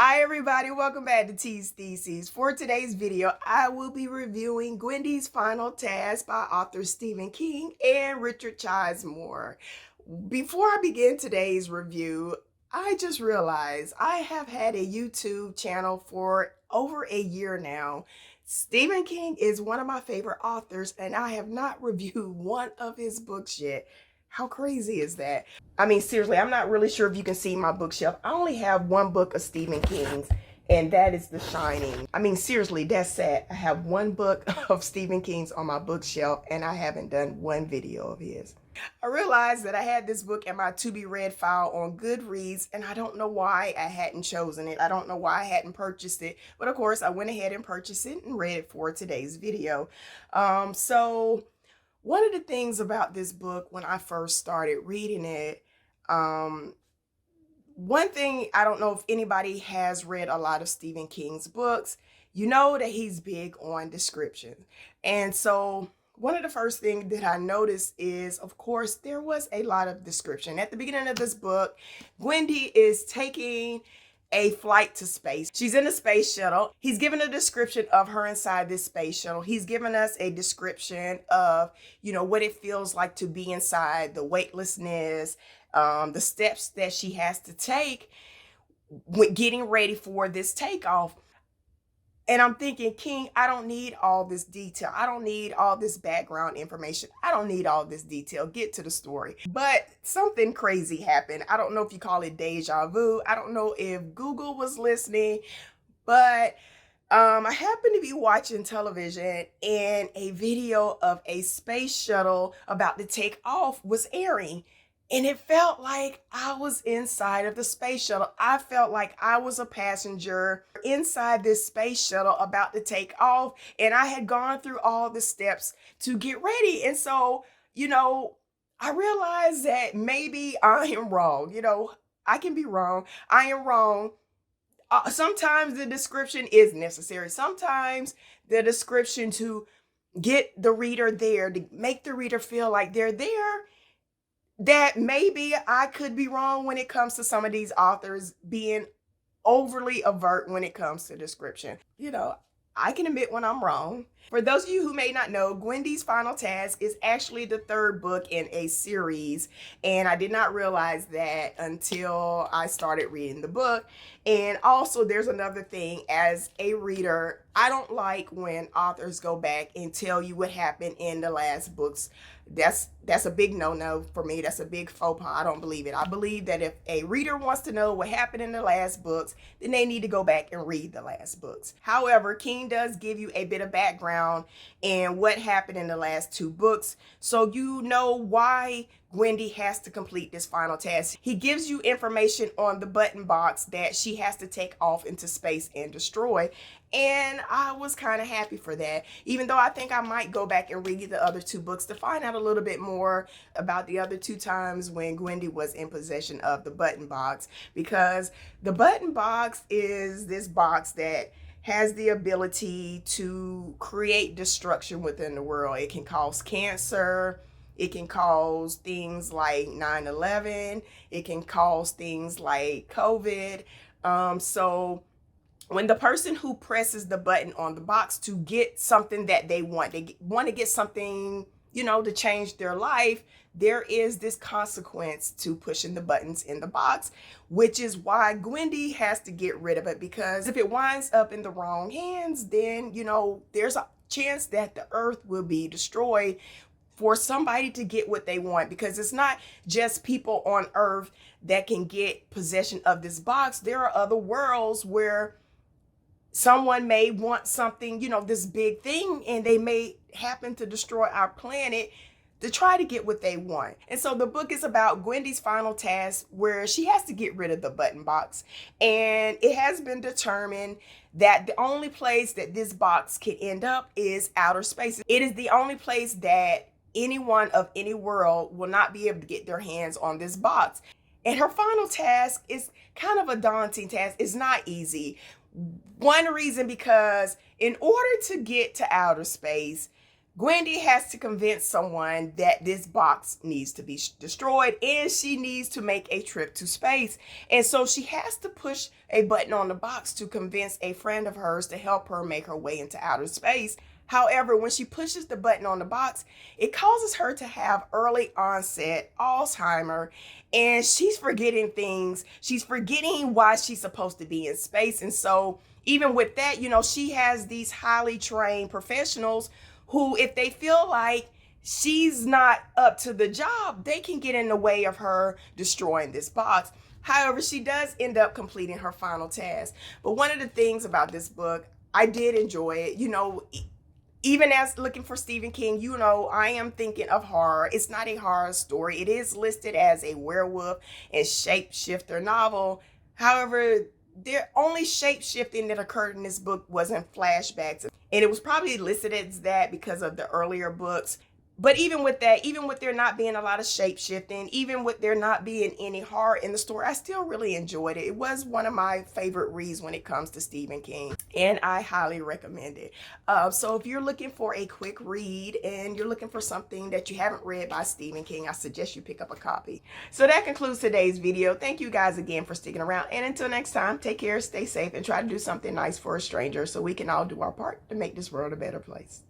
Hi everybody, welcome back to T's Theses. For today's video, I will be reviewing Gwendy's Final Task by author Stephen King and Richard Chizmar. Before I begin today's review, I just realized I have had a YouTube channel for over a year now. Stephen King is one of my favorite authors and I have not reviewed one of his books yet. How crazy is that? I mean, seriously, I'm not really sure if you can see my bookshelf. I only have one book of Stephen King's, and that is The Shining. I mean, seriously, that's sad. I have one book of Stephen King's on my bookshelf, and I haven't done one video of his. I realized that I had this book in my to be read file on Goodreads, and I don't know why I hadn't chosen it. I don't know why I hadn't purchased it, but of course, I went ahead and purchased it and read it for today's video. One of the things about this book when I first started reading it, one thing, I don't know if anybody has read a lot of Stephen King's books, you know that he's big on description. And so one of the first things that I noticed is, of course, there was a lot of description. At the beginning of this book, Gwendy is taking a flight to space. She's in a space shuttle. He's given a description of her inside this space shuttle. He's given us a description of, what it feels like to be inside, the weightlessness, the steps that she has to take when getting ready for this takeoff. And I'm thinking, King, I don't need all this detail. I don't need all this background information. I don't need all this detail. Get to the story. But something crazy happened. I don't know if you call it deja vu. I don't know if Google was listening, but I happened to be watching television and a video of a space shuttle about to take off was airing. And it felt like I was inside of the space shuttle. I felt like I was a passenger inside this space shuttle about to take off. And I had gone through all the steps to get ready. And so, I realized that maybe I am wrong. I can be wrong. I am wrong. Sometimes the description is necessary. Sometimes the description to get the reader there, to make the reader feel like they're there, that maybe I could be wrong when it comes to some of these authors being overly overt when it comes to description. I can admit when I'm wrong. For those of you who may not know, Gwendy's Final Task is actually the third book in a series, and I did not realize that until I started reading the book. And also, there's another thing, as a reader, I don't like when authors go back and tell you what happened in the last books. That's a big no-no for me. That's a big faux pas. I don't believe it. I believe that if a reader wants to know what happened in the last books, then they need to go back and read the last books. However, King does give you a bit of background in what happened in the last two books, so you know why Gwendy has to complete this final task. He gives you information on the button box that she has to take off into space and destroy. And I was kind of happy for that, even though I think I might go back and read the other two books to find out a little bit more about the other two times when Gwendy was in possession of the button box, because the button box is this box that has the ability to create destruction within the world. It can cause cancer. It can cause things like 9/11. It can cause things like COVID. So when the person who presses the button on the box to get something that they want to get something, to change their life, there is this consequence to pushing the buttons in the box, which is why Gwendy has to get rid of it, because if it winds up in the wrong hands, then, there's a chance that the earth will be destroyed for somebody to get what they want, because it's not just people on earth that can get possession of this box. There are other worlds where someone may want something, this big thing, and they may happen to destroy our planet to try to get what they want. And so the book is about Gwendy's final task, where she has to get rid of the button box. And it has been determined that the only place that this box can end up is outer space. It is the only place that anyone of any world will not be able to get their hands on this box. And her final task is kind of a daunting task. It's not easy. One reason, because in order to get to outer space, Gwendy has to convince someone that this box needs to be destroyed and she needs to make a trip to space. And so she has to push a button on the box to convince a friend of hers to help her make her way into outer space. However, when she pushes the button on the box, it causes her to have early onset Alzheimer, and she's forgetting things. She's forgetting why she's supposed to be in space. And so even with that, she has these highly trained professionals who, if they feel like she's not up to the job, they can get in the way of her destroying this box. However, she does end up completing her final task. But one of the things about this book, I did enjoy it. Even as looking for Stephen King, I am thinking of horror. It's not a horror story. It is listed as a werewolf and shapeshifter novel. However, the only shape-shifting that occurred in this book was in flashbacks. And it was probably listed as that because of the earlier books. But even with that, even with there not being a lot of shape-shifting, even with there not being any horror in the story, I still really enjoyed it. It was one of my favorite reads when it comes to Stephen King, and I highly recommend it. So if you're looking for a quick read and you're looking for something that you haven't read by Stephen King, I suggest you pick up a copy. So that concludes today's video. Thank you guys again for sticking around. And until next time, take care, stay safe, and try to do something nice for a stranger so we can all do our part to make this world a better place.